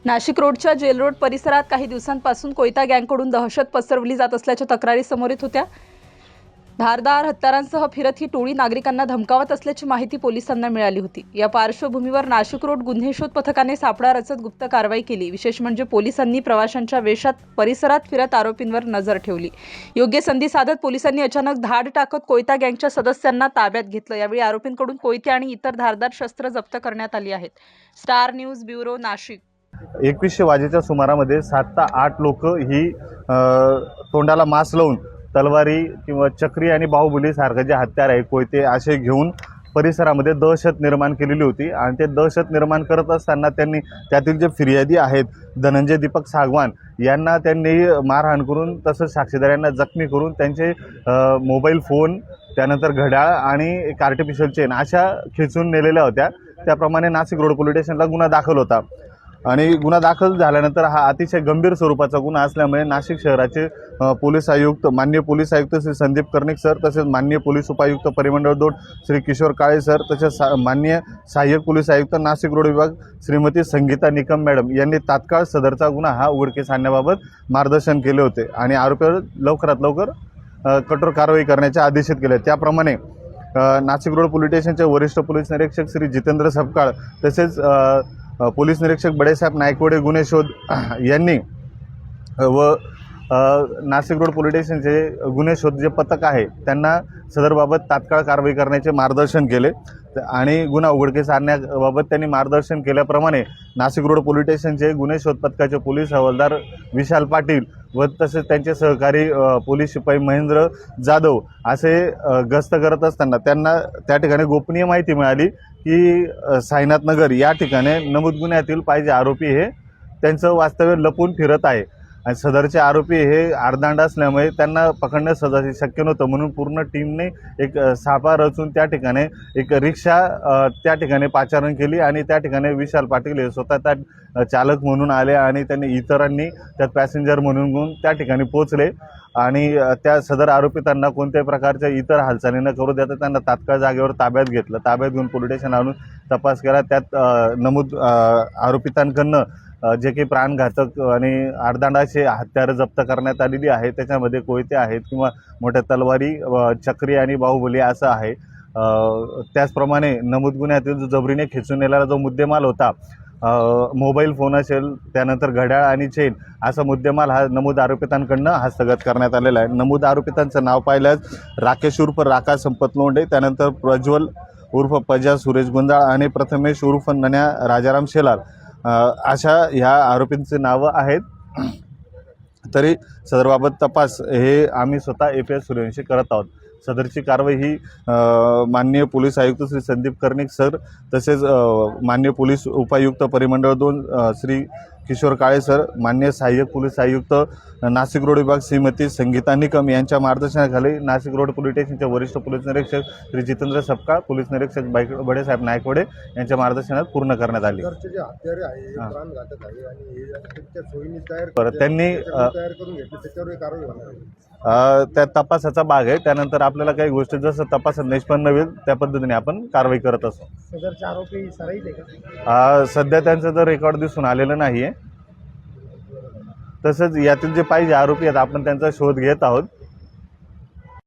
नाशिक रोडच्या gel road परिसरात काही दिवसांपासून कोयता गँगकडून दहशत पसरवली जात असल्याच्या तक्रारी समोर येत होत्या। धारदार हत्यारांसह फिरत ही टोळी नागरिकांना धमकावत असल्याची माहिती पोलिसांना मिळाली होती। या पार्श्वभूमीवर नाशिक रोड गुन्हे शोध पथकाने सापळा रचत गुप्त कारवाई केली। विशेष म्हणजे पोलिसांनी प्रवाशांच्या वेशात परिसरात फिरत आरोपींवर नजर ठेवली। योग्य संधी साधत पोलिसांनी अचानक धाड टाकत कोयता गँगच्या सदस्यांना ताब्यात घेतलं। यावेळी आरोपींकडून कोयते आणि इतर धारदार शस्त्र जप्त करण्यात आली आहेत। Star news bureau Nashik. 2100 वाजेच्या सुमारामध्ये 7 ते 8 लोक ही तोंडाला मास्क लावून तलवारी किंवा चक्री आणि बाहुबली सारखे जे हत्यार आहे कोयते असे घेऊन परिसरामध्ये दहशत निर्माण केलेली होती। आणि ते दहशत निर्माण करत असताना त्यांनी त्यातील जे फिर्यादी आहेत धनंजय दीपक सागवान यांना त्यांनी मारहाण करून तसंच साक्षीदारांना जखमी करून त्यांचे मोबाईल फोन त्यानंतर घड्याळ आणि एक आर्टिफिशियल चेन अशा खिचून नेलेल्या होत्या। त्याप्रमाणे नाशिक रोड पोलीस स्टेशनला गुन्हा दाखल होता आणि गुन्हा दाखल झाल्यानंतर हा अतिशय गंभीर स्वरूपाचा गुन्हा असल्यामुळे नाशिक शहराचे पोलीस आयुक्त माननीय पोलीस आयुक्त श्री संदीप कर्णिक सर तसेच माननीय पोलीस उपायुक्त परिमंडळ 2 श्री किशोर काळे सर तसेच माननीय सहाय्यक पोलीस आयुक्त नाशिक रोड विभाग श्रीमती संगीता निकम मॅडम यांनी तात्काळ सदरचा गुन्हा हा उघडकीस आणण्याबाबत मार्गदर्शन केले होते आणि आरोपीवर लवकरात लवकर कठोर कारवाई करण्याचे आदेशित केले। त्याप्रमाणे नाशिक रोड पोलीस स्टेशनचे वरिष्ठ पोलीस निरीक्षक श्री जितेंद्र सपकाळ तसेच पोलीस निरीक्षक बडेसाहेब नायकवडे गुन्हे शोध यांनी व नाशिक रोड पोलीस स्टेशनचे गुन्हे शोध जे पथक आहे त्यांना सदरबाबत तात्काळ कारवाई करण्याचे मार्गदर्शन केले आणि गुन्हा उघडकीस आणण्याबाबत त्यांनी मार्गदर्शन केल्याप्रमाणे नाशिक रोड पोलीस स्टेशनचे गुन्हे शोध पथकाचे पोलीस हवालदार विशाल पाटील व तसेच त्यांचे सहकारी पोलीस शिपाई महेंद्र जाधव असे गस्त करत असताना त्यांना त्या ठिकाणी गोपनीय माहिती मिळाली की साईनाथ नगर या ठिकाणी नमूद गुन्ह्यातील पाहिजे आरोपी हे त्यांचं वास्तव्य लपून फिरत आहे आणि सदरचे आरोपी हे आडदांड असल्यामुळे त्यांना पकडणे सहज शक्य नव्हतं। म्हणून पूर्ण टीमने एक सापळा रचून त्या ठिकाणी एक रिक्षा त्या ठिकाणी पाचारण केली आणि त्या ठिकाणी विशाल पाटील हे स्वतः त्या चालक म्हणून आले आणि त्यांनी इतरांनी त्यात पॅसेंजर म्हणून त्या ठिकाणी पोहोचले आणि त्या सदर आरोपितांना कोणत्याही प्रकारच्या इतर हालचाली न करू देता त्यांना तात्काळ जागेवर ताब्यात घेतलं। ताब्यात घेऊन पोलीस स्टेशन आणून तपास केला। त्यात नमूद आरोपितांकडनं जे काही प्राणघातक आणि आडदांडाचे हत्यारं जप्त करण्यात आलेली आहे त्याच्यामध्ये कोयते आहेत किंवा मोठ्या तलवारी चक्री आणि बाहुबली असं आहे। त्याचप्रमाणे नमूद गुन्ह्यातील जो जबरीने खेचून नेलेला जो मुद्देमाल होता मोबाईल फोन असेल त्यानंतर घड्याळ आणि चेन असा मुद्देमाल हा नमूद आरोपितांकडनं हस्तगत करण्यात आलेला आहे। नमूद आरोपितांचं नाव पाहिल्यास राकेश उर्फ राका संपत लोंढे त्यानंतर प्रज्वल उर्फ पजा सुरेश गुंजाळ आणि प्रथमेश उर्फ नन्या राजाराम शेलार अशा ह्या आरोपींचे नावं आहेत। तरी सदरबाबत तपास हे आम्ही स्वतः APS सूर्यवंशी करत आहोत। सदरची कारवाई ही माननीय पोलीस आयुक्त श्री संदीप कर्णिक सर तसेच माननीय पोलीस उपायुक्त परिमंडळ 2 श्री किशोर काळे सर माननीय सहाय्यक पोलीस आयुक्त नाशिक रोड विभाग श्रीमती संगीता निकम यांच्या मार्गदर्शनाखाली नाशिक रोड पोलीस स्टेशनचे वरिष्ठ पोलीस निरीक्षक श्री जितेंद्र सपकाळ पोलीस निरीक्षक बडेसाहेब नायकवडे यांच्या मार्गदर्शनात पूर्ण करण्यात आली। त्यांनी त्या तपासाचा भाग आहे। त्यानंतर आपल्याला काही गोष्टी जसं तपासात निष्पन्न होईल त्या पद्धतीने आपण कारवाई करत असतो। सदरचे आरोपी सराईत आहे का? सध्या त्यांचं तर रेकॉर्ड दिसून आलेलं नाही आहे। तसंच यातील जे पाहिजे आरोपी आहेत आपण त्यांचा शोध घेत आहोत।